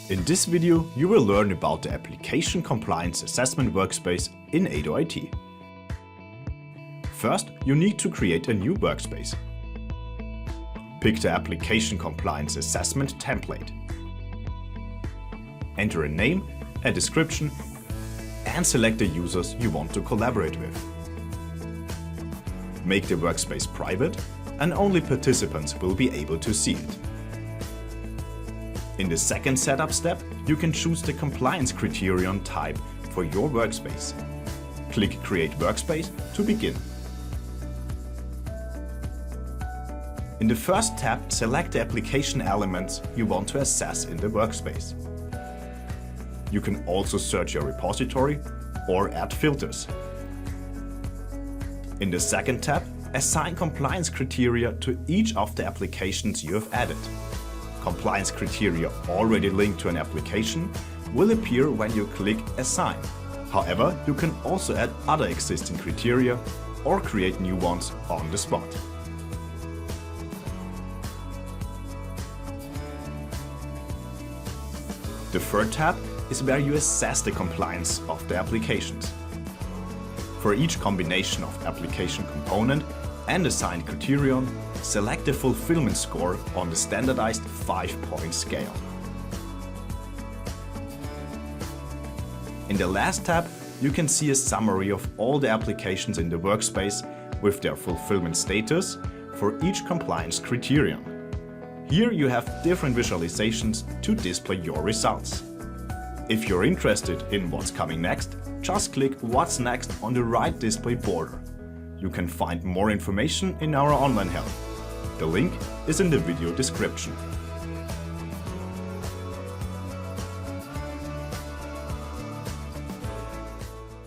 In this video, you will learn about the Application Compliance Assessment Workspace in ADOIT. First, you need to create a new workspace. Pick the Application Compliance Assessment template. Enter a name, a description, and select the users you want to collaborate with. Make the workspace private, and only participants will be able to see it. In the second setup step, you can choose the compliance criterion type for your workspace. Click Create Workspace to begin. In the first tab, select the application elements you want to assess in the workspace. You can also search your repository or add filters. In the second tab, assign compliance criteria to each of the applications you have added. Compliance criteria already linked to an application will appear when you click Assign. However, you can also add other existing criteria or create new ones on the spot. The third tab is where you assess the compliance of the applications. For each combination of application component and assigned criterion, select the fulfillment score on the standardized 5-point scale. In the last tab, you can see a summary of all the applications in the workspace with their fulfillment status for each compliance criterion. Here you have different visualizations to display your results. If you're interested in what's coming next, just click What's Next on the right display border. You can find more information in our online help. The link is in the video description.